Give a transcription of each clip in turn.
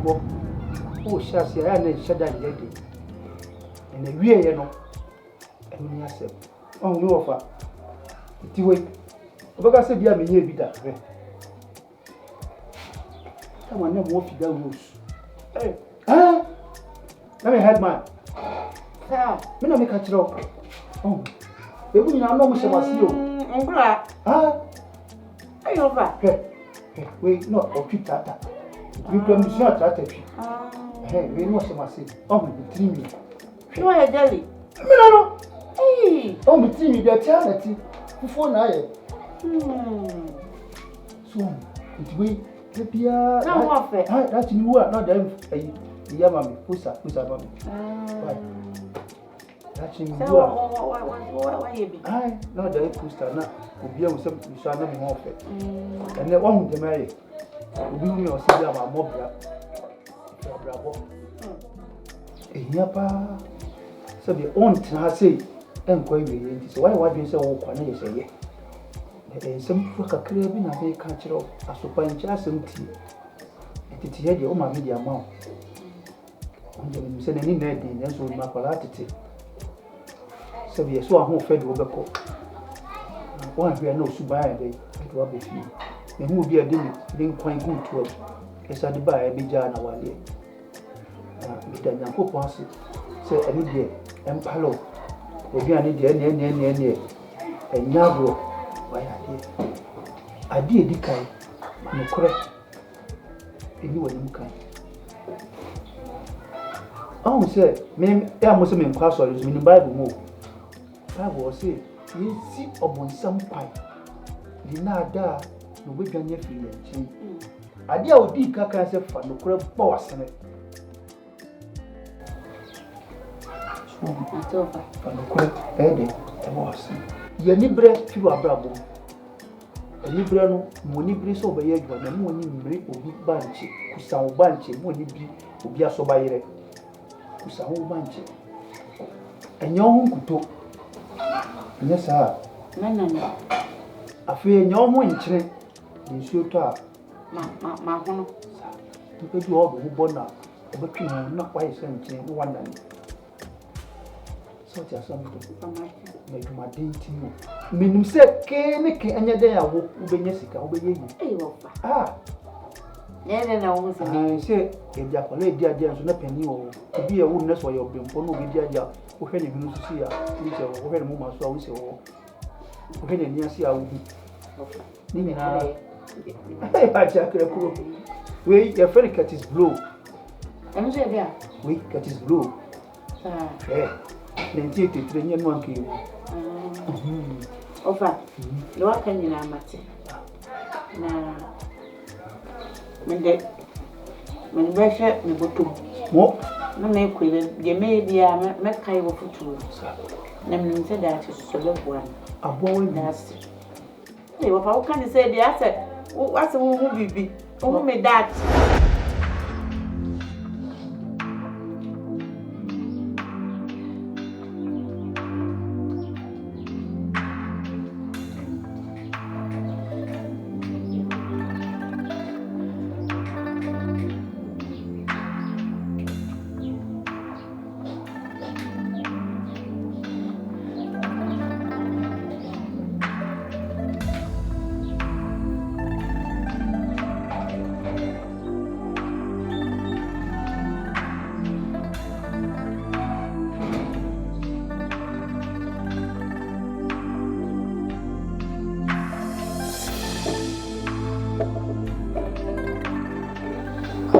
bo. Oh, shasi I na shada lady. And the we you know. And me say, oh no offer. Ti we. Obaga say bia me nye bi da. Come on, no figure rules. Hey. Ah. Let me head man. Ah, me na make a chiro. Oh. Ebu ni na no mo se wasi o. Ngura. Ah. Hey over. Hey. Wait, no, o pi tata. We can be sure tata pi. Hey, we no se wasi. Oh, me timi. No ya deli. Me no. Hey. Oh, me timi dey tell ati. Fufu na ye. So, it we bia. Na mo fe. Ah, that you are not them. Iya mami, pusa mami. That's in you. What you be? Aye, no, the pusta na. Ubia we some so na me ho fe. And then one dem aye. Obi mi o se bia ma mobra. Bravo. Ehia pa. So be on tena say enko ewe nti so why wadwen say wo kwa na ye say ye. Ensem fu kakra bi na be ka kire asopa nchi asem ti. Titi ye de o ma media ma. Onde me se nani na di na so ma kwala tete. So be so ahun fe do beko. One hwe na Suban dey do abefi. Me hu bi ade ni den kwan gu to. Esa de ba e be ja na wale. Bi da nyankopon ase se ani de empalo. Obi ani de ne enyabro wa ya de. Ade edi kai no kore. Eni wani mukai. Oh, say, me, I must have been cross or in the Bible more. Bible say, you see upon some pie. The nada, no way can you feel it. I dear would be caca for no crab boss in it. For no crab, Eddie, a boss. Ye libre to a bravo. A librano, money breeze over here, but the money break will be banchi, who sound banchi, money be, will be a so by it. Kusa ho banche enyo ho nkuto nya sa na afi enyo ho nkyere nsuo to a ma ho no to do obo ho bona obetwi ho na kwa yesa nkyere no wanda ni so ti aso mo to na duma denti no menim se ke anya den ya wo ubenya sika ubeye yi wo fa na wo se ni se eja kwa le dia dia so na pani wo obi e wo na so ye obempo no obi dia dia wo hwe ne hunu susu ya ni se wo hwe ne mu ma so a wo se wo hwe ne ni ase a wo ni ni na ai acha kre kuro we your friend cat is blow anu se dia we cat is blow eh nenti te tre nyen wan ki ofa lo akanyi na mate na mende beshe me botum mo na me kwile de me bia me kai wo futu na me nse da ati so le bua abo we das e wo fa wo kan se bia se wo ase wo hu bibi wo me dat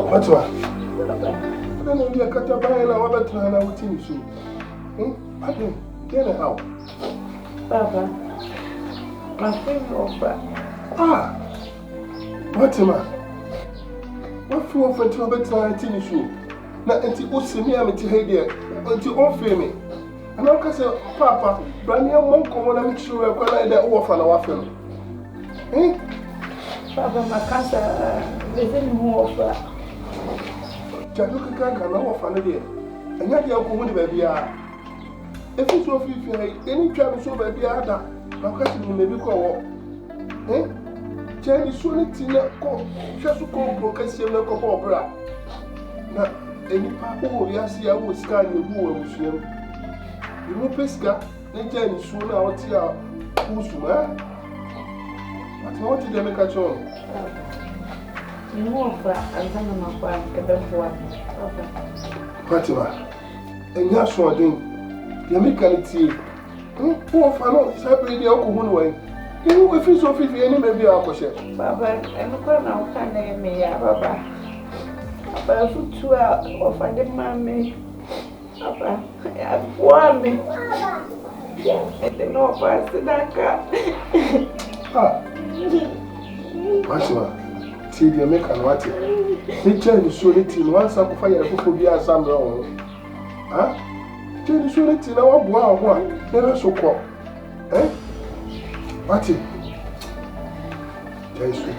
What's what? I don't know you cut a bile or what trying out in you. Aden, get it out. Baba, my favorite offer. Ah, what's man? What for for to a better in you? Not until you see me, I'm to head there until all fame me. And I'll say, Papa, Brandy, I'm monk when I'm sure I'm going to offer an offer. Eh? Baba, my cancer is in more offer. Look at Kanka, no offer there. And yet you're going to be a. If it's so few, any travel so baby, I'm catching maybe call. Eh? Jenny, soon it's in a call, just to call Procassia, no copper. Na any papa will be as you was scanning the boy with you. You know, Pesca, then Jenny soon out here. Who's what did they make a show? You know, I'm going to my Fatima, and that's what I think. You make a tea. Poor fellow, it's happening the alcohol way. You know, if it's so 50, any maybe I'll push it. Baba, I'm not going to name me, Baba. Baba, for 2 hours of a mammy. Baba, I want me. I don't know if I said that. Fatima, see the American water. They tell you so little once I fire for be a some wrong. Huh? Tell you so little now, wow, never so called. Eh? Mati. Jaisu.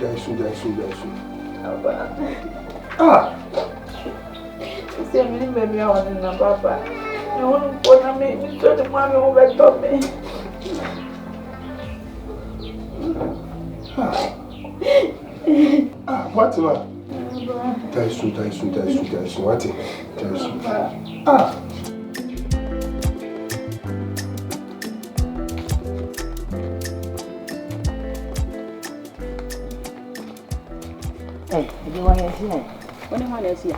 See, I'm baby on the Baba. No one will make me so the mommy over me. Fatima. Jaisu, what? Jaisu. Hey, you want to see? When you want to see?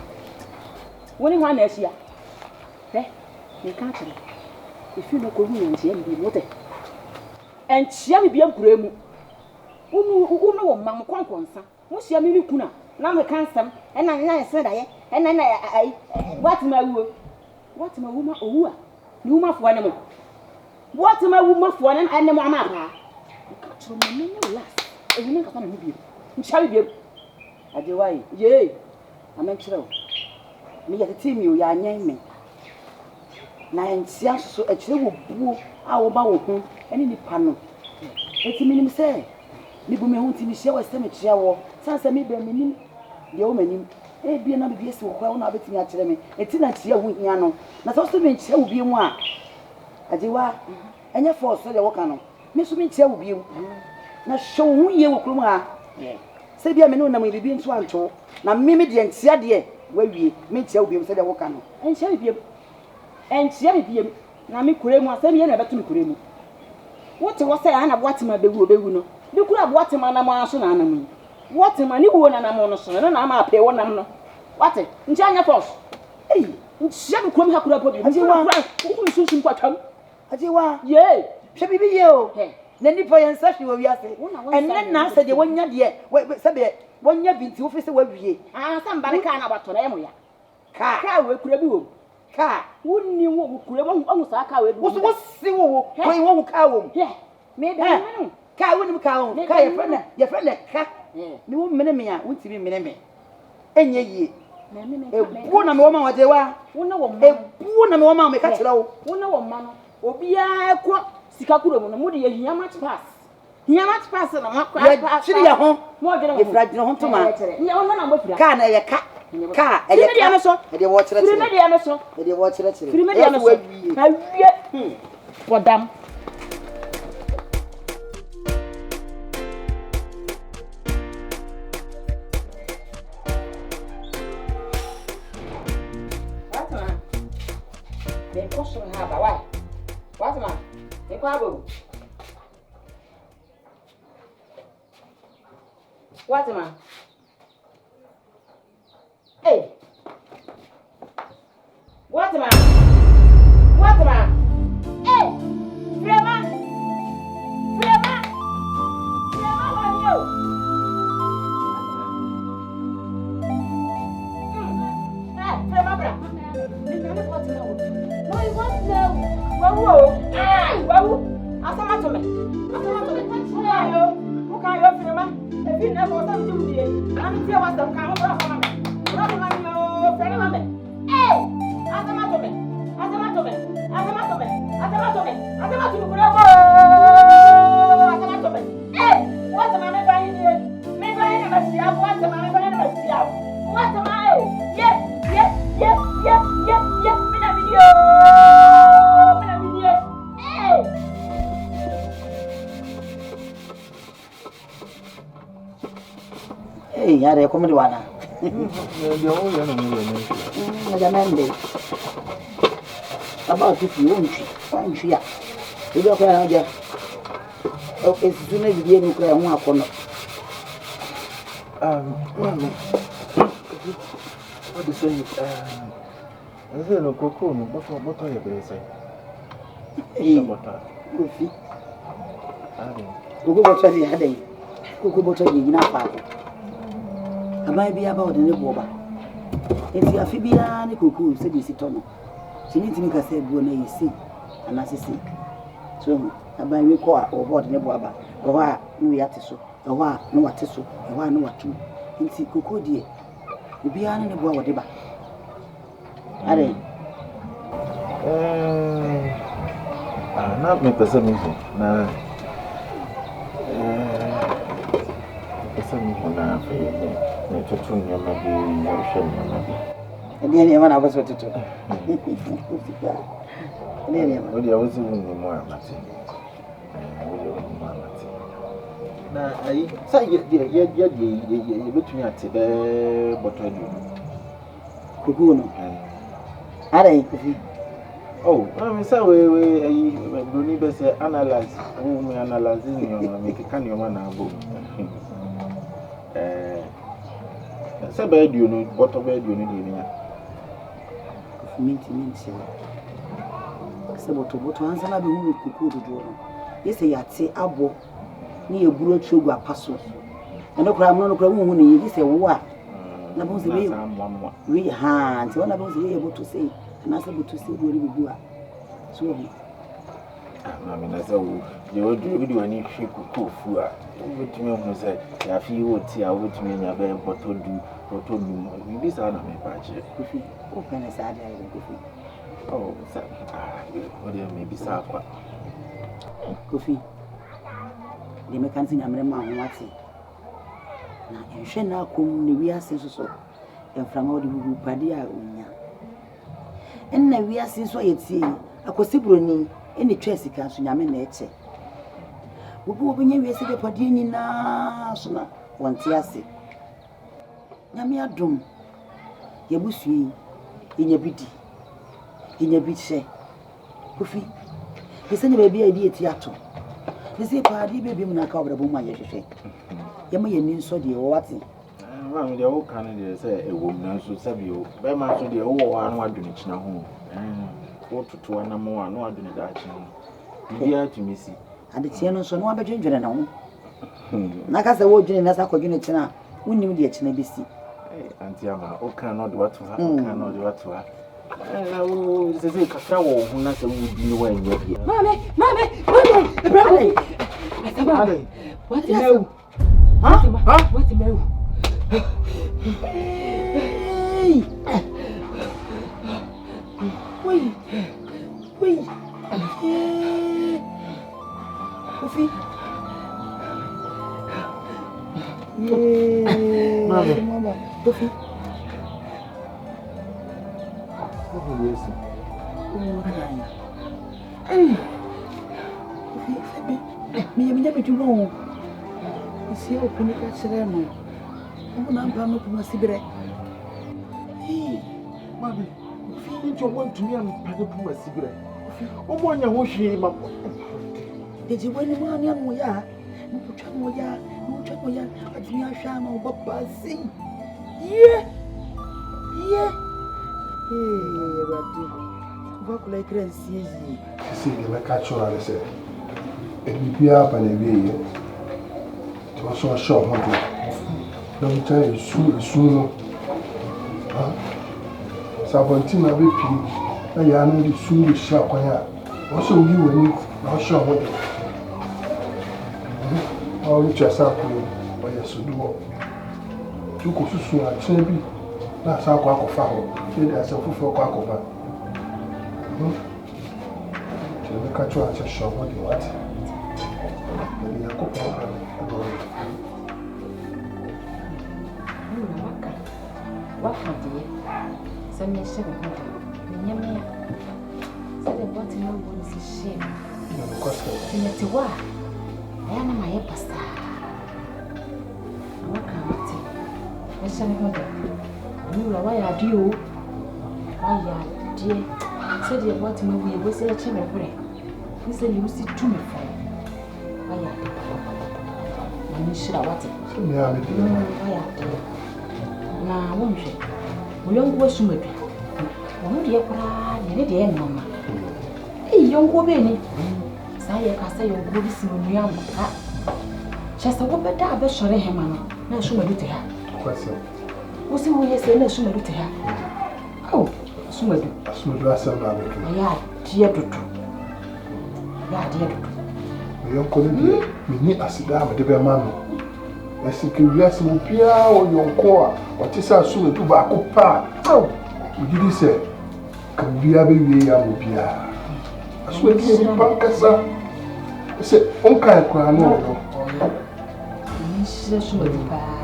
When you want to see? Eh? You can't. If you know who you see, you be what? And she will be a gremu. Uno, Mamma Conquansa. What's your mini kuna? Now I can't stand, and I said I, and then I, what my woman? What my woman? Oh, you must want them. What my woman for an animal? You can't remember last. And you make a family view. Shall we be? Ajewai, yea, I'm not sure. Me at the team you are naming. Nine seas so a chill will our bow home and in the panel. It's a minimum say. Nibu me home to me share a cemetery or Sansa me be meaning the old man. Eh, be another beast who well not betting at me. It's in a chair with Yano. Not also mean chair will be one. Ajewa, and your force said the Wakano. Miss me chair will be you. Now show who you will come. Say be a menu na me be nso anto na mimi de ntia de we wie me ntia obi say de wo ka no entia biem entia biem na me kuremu asem ye na beto me kuremu wote wo say ana boatema bewu no bi kura boatema na mo aso na anam boatema ni wo na nam no so na na ma pe wo nam no wate ntia anya force eh ntia be kurom ha kura po bi ajewa wo nsusu kwatwam ajewa ye hwe bibi ye o Nani for your such will be and then now said the 1 year, Sabe, 1 year been 2 officer will be. Ah, somebody can't about Toremoya. Car will could be car. Wouldn't you could have almost a car with what's single going on cow? Yeah, maybe car wouldn't cow. Your friend, car. No minimum, wouldn't be minimum. And ye, one of woman was there. One woman make a low. One woman will be a quack. Sikakuro no mudi ye hia match pass na makwa chiri ya ho mo de no fragile ho toma nya won na mbofira ka na ye ka e ye ka so e de wo chere chere media me so e de wo chere chere media me so na wie Bodom de koso ha ba why what man Ekwabo. What man? Hey. What man? What man? Hey. Frema. Frema on you. Hey, Frema bra. Why what now? Wow, asama to me. Ayo, mo kan yo firma. E fi na mo tam ju die. Am tie wa sam kan mo bra fama me. Bra fama me o, firma me. Eh, asama to me. Asama to me. Bra bo. Asama to me. Eh, what am I buying here? Me buying na sia, what am I buying na sia? What am I? Yeah. Me na video. Hey, yare comedy wana. About Dufie, won't she? You don't cry out. Okay, soon as you don't cry, one corner. What do you say? I said, no, Coco, what are you going to say? Dufie. Coco, what's the Aden? Coco, what's the Yantah? I might be about the Yeboah. If you are Fibia, Coco said you sit on. She needs to make a say, Bonnet, see, and as I say. So, I buy me call or what Yeboah, or why no yatiso, or why no atiso, or why no what you. And see Coco, dear. You be on the boy, whatever. Aden. Not me pessimism. Nah. Pessimism, nah, for you. To tune your maybe, your shame, maybe. And then I was what to do. What you always doing more, Martin? Now, I say, you between at the bottom. Kukuno. Aden. Oh, I'm sorry, we say analyze. We analyzing your make a can your man above. Say, bed you know, what bed you need here. Meeting, say, what answer I be with Kuku to do. Yes, I say, Abo, near Buro Sugar Passo. And no crime, no crime, who is a war. We hands, one of us able to say, and as able to say, what we do. So, I mean, I said, you would do any cook food. What you mean, say, if you would see, I would mean a very bottle do, what to do. This are not my budget. Open as I did. Oh, what do you maybe suffer? Dufie, the mechanic, I'm a man, what's it? Now, you shall now come the we are so, and from all the Padia. And now we are since what you see, a possible any trace can swim in nature. We go when you see the Padini now, one tease. Yamia drum, Yabusi, in your bitty, in your bitch. Dufie, he sent a baby idea theatre. They say, Paddy, baby, when I cover the woman, you say. Yammy, so dear, what's it? Well, the old candidate say a woman should save you. Very much to the old one, what do you know? What to one more, no, I do not. Dear to Missy. And the Tiano, so no other ginger now. Nakas the word in as I could unit now. We knew the HNBC. Auntie Amma, oh, cannot do what to her, cannot do what to her. Oh, this is a cacao who not would be away here. Mammy, what do you know? Huh? What do you know? Wait. Dufie. Mama. Dufie. What will you say? Me never do wrong. You see, open it at ceremony. I'm going to my cigarette. Hey, Mammy, if you want to me, I'm going to put my cigarette. Oh, one, you wish him up. Did you win the money on my yard? No, I do not shine on Papa. See, yeah. Hey, what could I see? You see, the catcher, I said, it will be up and away. It was so short, don't tell you soon. Sabantina be pin. I know the soon is sharp. Also, you will not show what all which are sample by a sudo. You could soon at Chamby. That's how quack of foul. There's a fool for quack over. The catcher at a shop. What do you want? Maybe a couple of what have you? Some years ago, Yammy said, what no one is shame. In a tiwa, I am my pasta. What can I tell? Essa ne hoda. You are why I do. Why dear. Said you what me we say a chimney bread. He said you see to me for. Why I you should have what it. Why now, won't she? We don't go so much. One dear pride, you did, mamma. Hey, young woman. Say, I say, you're good to see you. Just a woman that I bet sure him, mamma. No, she will do to her. What's the way you say, no, she will do to her? Oh, she will do. I should do some of it. Yeah, dear, do. Yeah, dear. We are calling me, need a cigar with the bear mamma. I think you bless me, Pia, or your core, what is our soon to back up. Oh, you did say, can be a baby, I will be a. I swear to you, Pancassa. I said, Uncle, cry no.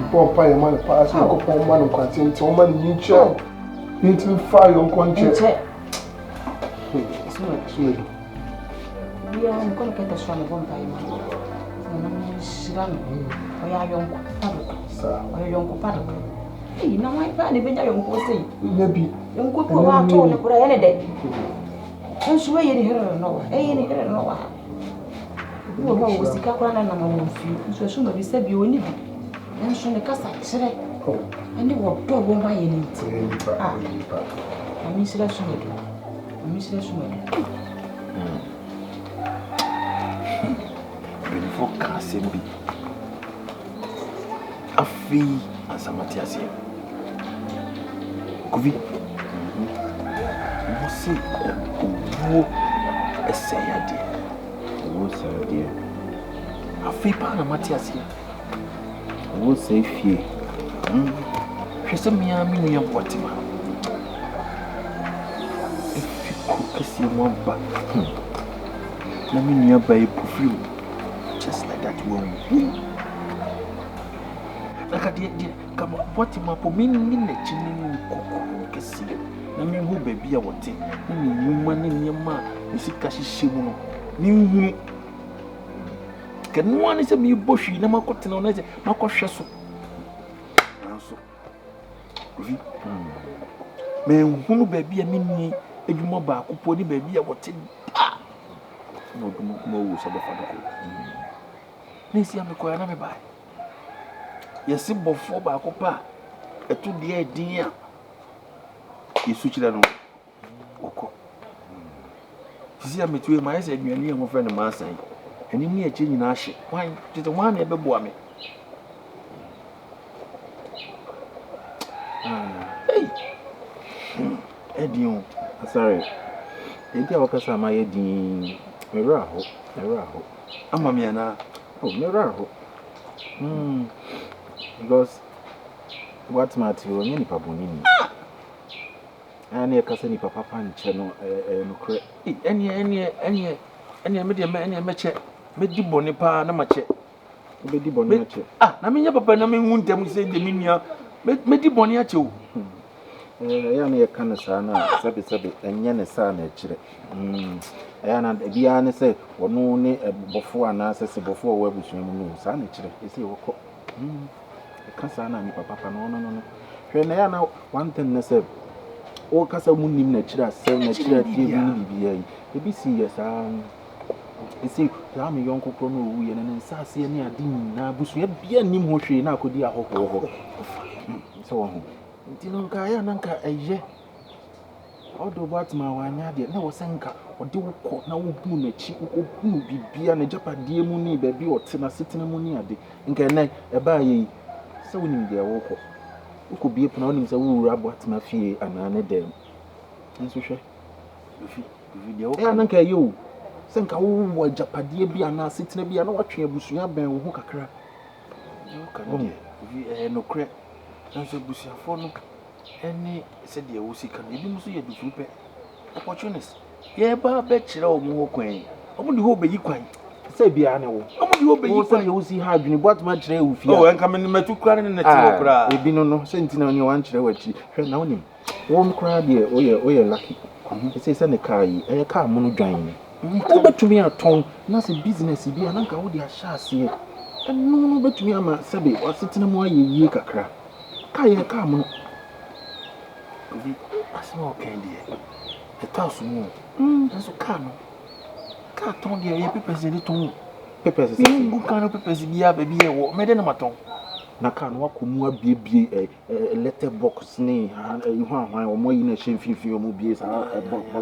Poor pie, man, pass upon one content to one new child. Into fire on conscience. We are going to get a strong one by man. Or your young paddock. Hey, now my family been a young say, maybe young cook out on the prayer any day. And sway in here no, any here no. You was the Capran and among you, so soon we said you will need. And soon the Cassa said, and you walk dog on my end. I miss that soon. I miss that soon. For Cassimbi, a fee and some Matias here. Could you see a say a dear? What's a dear? A fee pan and Matias here. What's a fee? She's a mere million Watima. If you could see one back, let me nearby perfume. Just like that woman. Like a dear, come on, what him up for me in the chinning cook, can see. I mean, who baby, I want it. I mean, you money in your man, you see, Cassie Shimono. You can one is a mere bushy, no more cotton on it, Marco Shasso. Man, who baby, I mean, if you more back, who put the baby, I want it. No, more, so the father. Nisi amekoya na meba. Yesi bofo ba akopa. Etu de din a. Yesu chira no. Oko. Sisi ametu e ma ese aduane e mo frɛ no ma asan. Ani ni eche nyina ahye. Wan, tete wan na ebeboa me. Hey. Edion. Asare. Enti awakasa ma yedin. Mera ho. Ama me ana. Oh, mirror. Because what matter you any pabunini? Any casani papa punch no cre. Any media meche. Medi bonipa na mache. Medi boniache. Ah, na me papa na me huntem say de minia. Medi boniache o. Ya na kana sana sabe enye ne sana ekire. Ayana bia ne se wono ne bofo ana se bofo wa busuan mu no sa ne kire ese woko ka sa na ni papa no hwe na ya na one thing ne se o kasa mu nim na kire asem na kire tie bi ni bibia yi ebi si yesa ese ya me yonko kro no wu ye ne nsa ase ne adin na busuan bia nim ho hwe na akodi ahoho so wo ho ntino ka ya na nka eye odo batma wanya de na wosenka ode wukọ na wobu na chi wobu bibia na japadie mu ni ba bi ote na setena mu ni ade nka na eba yi se wonim de wokọ ukọ bie puna wonim se wuru abatma fie ana ne dem nso hwe Dufie de wokọ na nka yo se nka wo japadie bi ana setena bi ana watwe abusua ben wo ho kakra yo Dufie no kre nso busuafo no any said the Usika, you must see a Dufie opportunist. Ye ba betchera o mu kwan. Omo de ho be yi kwan. Say bia ne wo. Omo de ho be yi kwan. You see how you what much re ufia. Oh, enka me matu kra ne neti wo kra. Ebi no sentina ne wan kire wachi. Hwe na wonim. Won kra de oye lucky. Say ne car yi, e car mo no dwan ni. Wo betumi aton na se business bi ananka wo de ahya ase. No betumi ama sabe wasetina mo aye yie kakra. Kaya come. I small candy. The toss more. That's a cano. Can't turn the papers in it. Papers, you can't papers in the baby or Madamfo. Na kan wa komu abiebie letter box ni or more in a shame fifi or mobie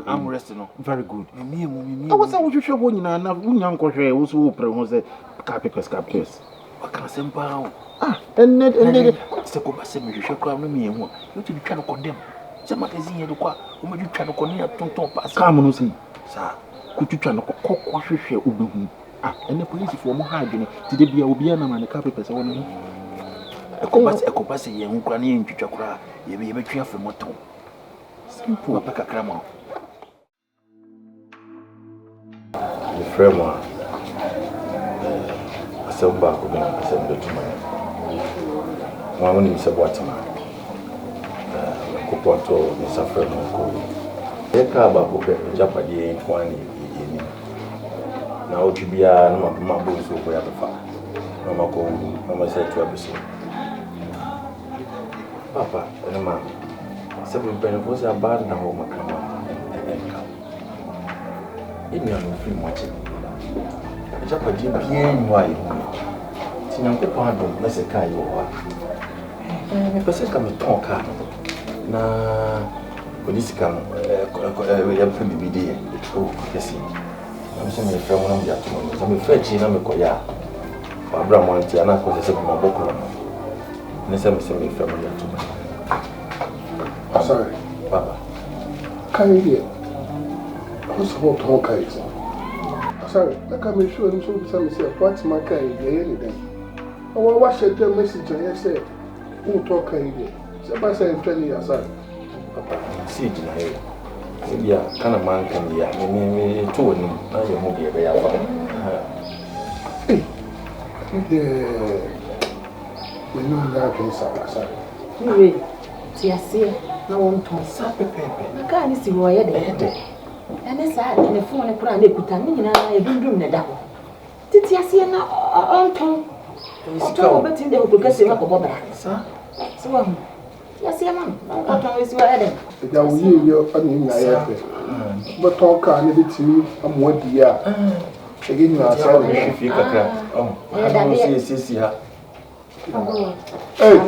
I'm resting no very good me I was how you show one na unyan ko hwe wo so pre ho say capes what can sempa and se ko ba se me hwe kwa no me hu you to twa no condemn se magazine ye do kwa o me twa no konia tonton pass kam no sei sa ku twa no kokko hwe obehu and police for mo ha adwene ti de bia obi na man capes won Ekobase ye nkura ne ntwitwa kura ye betwa afa moto simple papa kakrama the framework asamba ko be asamba tuma wa woni mi sabwatima ko ponto mi safra no ko e ka ba ko be japade twani yeni na otubia na mabbo so ko ya befa na mako mama se to abiso Papa, and a man, 7 pennies are bad now, Macama. In your film watching. A Japanese bien white. Tinanko pardon, let's say Yeboah. I possess come to talk. Na police come, we have to be there. Oh, yes, I'm saying, if I want to be at home, I'm fetching a Mekoya. Barbara Montiana was a my book. Nessa me family to me. Sorry, Papa. Can you hear? Who's about to talk? Sorry, I can't make sure I'm so beside what's my kind of anything. I will watch the message and I said, who talk can you hear? Somebody saying 20 years, sorry. Papa, see, Jinae. Maybe a kind of man can be a me two and now you won't be a bear. Hey, we know that is Asare. Anyway, Tiasia, no one to sap a paper. I can't see why I did. And it's sad in the phone and put on the Putamina, a good room, the double. Tiasia now on tongue. But in the progressive of Boba, sir. So, Tiasia, ma'am, what always you are Aden. There will be your funny, but talk a little to me, I'm what dear. Again, you are sorry if you can cry. Oh, I don't see her. Hey,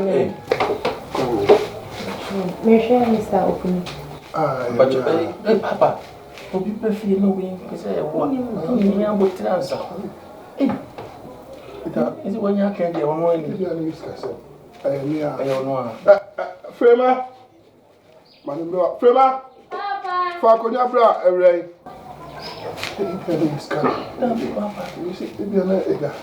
Mr. Open. But hey, Papa, for people feel no way because I want you to answer. Is it when you can't get one more in the discussion? I don't know. Frema, Madamfo, Frema, Papa, Fakonya bra, every. This kind. Papa, you see, if you're not a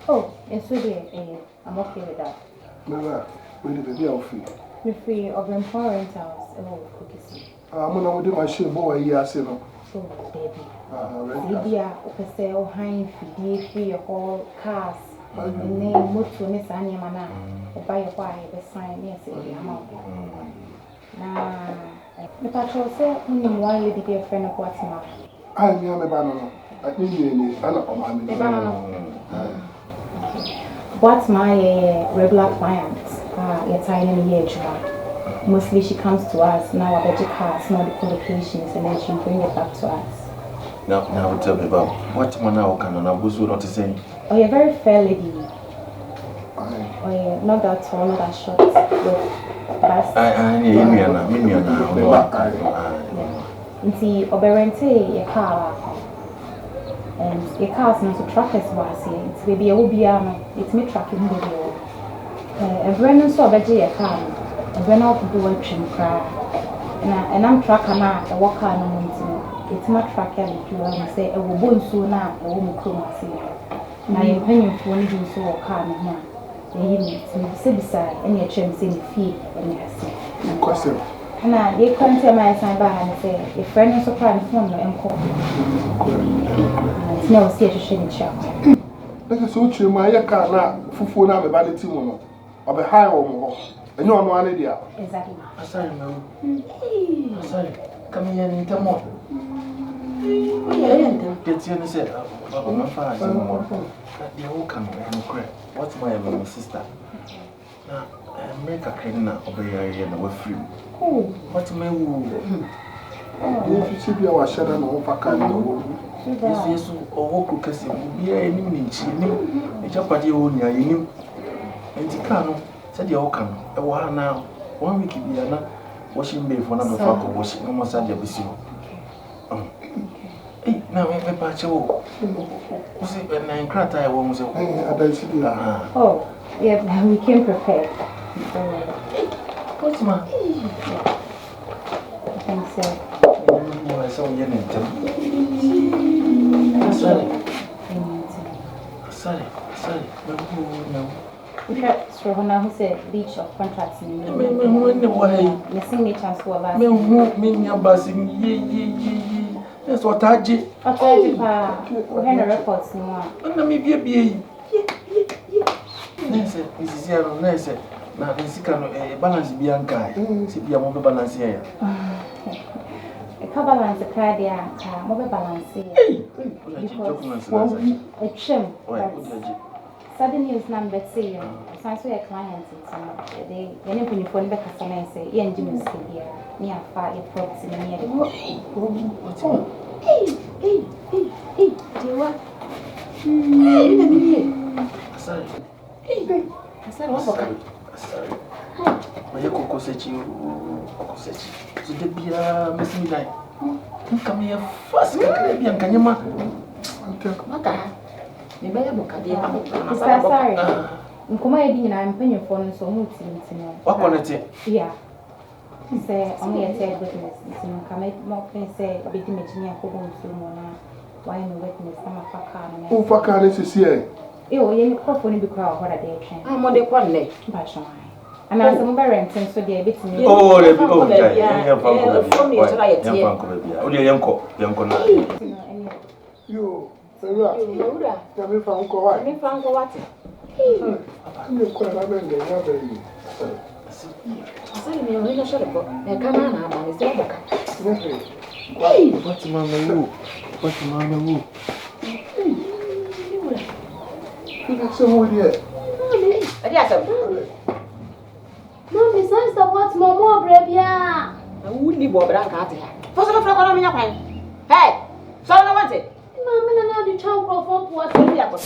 Oh, it's really I'm okay with that. Never, when the baby are free. We're free of empowering house. Oh, cookies. I'm going to do my shit, boy, yes, you know. So, baby. Baby, I say, oh, high free your whole cars. And then move to Miss Annie Mana, or buy a wife, a sign, yes, I'm out. Now, the patrol said, only one lady be a friend of what's my. I am a banana. I think you need an What's my regular clients? You're tiny in the age. Mostly she comes to us now about the cars, not the qualifications, and then she bring it back to us. Now tell me about what manner can I was not to say. Oh, you're very fair lady. Oh, yeah, not that tall, not that short. See, Oberente, your car. And your car's not to track us was here. It's maybe a Ubiano, it's me tracking video. And Brennan saw a your car. And when out to do a trim cry. And I'm tracking out a walker no it's my tracker if you want to say a woman soon now, a woman coma see. Now you're paying for one so or car in here. You need to sit beside and your chimps in the feet when you see. question. Now, you can't tell my sign by and say, if friend is surprised, no, I'm called. It's no see a shame shop. Let us watch my car now, Fufu now, the vanity woman, of a high or more. And you are one idea. Exactly. Asare, no. Asare. Come here and tell more. Get you say, my father, the whole can cry. What's my sister? Now, make a cleaner obey and we're free. What's my woo? You should be our shadow of a kind. Yes, or who can be a niche, a chapati own ya in and Ticano said the Okan, a while now, 1 week be another washing bay for number 5 washing no more Sunday Bissimo. Eh, now make a patch of was it when I cried? I won't say, Oh, yeah, we came prepared. What's my? Thanks, sir. I saw you in Asare, no. We had Strahona who said beach of contracts in the way. missing me chance for us. Me, your buzzing, ye. That's what I did. I'll tell you, we had reports in one. Let me be a bee. Nurse, Mrs. Yarrow, nurse, now this can balance Bianca. See, be a mobile balance here. A balance the card, mobile balance here. A trim. Sudden news number say, since we are clients, they when you phone back customer and say, yeah, Jimmy is here, near far your props in the near the hey, dear, what? Sorry. I said, what? Sorry. My cocoa said you, so the beer, Miss Midnight. Come here first, can you, ma? Sorry. Nkoma edi nyina mpenye phone so mu tintin. Wakonete. Yeah. Say only a say witness. Ntin kama mo say bedi mejini akobo nso mo na why no witness na mafaka na. Who faka ne sisi e? Yo, ye microphone bi kwa ho da dey twen. Ah, mo de kwanne. Ba so ai. Ana so mo be rentin so dey betimi. Oh, le bi oh, yeah, yanko na. Yo, Ura. Ya me fa unko wa. Me fa unko wa te. Ni kwa na bende ya bende. Asare me o ina shole ko. E kana na ba ni se boka. Hey, what's mama you? What's mama you? Ina se mo die. Adi asem. Mommy, sense of what momo brebia. Na wuni bo bra ka ate ha. Fo so fra ko na me nya kwan. Hey, so na want it. Mommy na na di chow crop for what? Ya ko.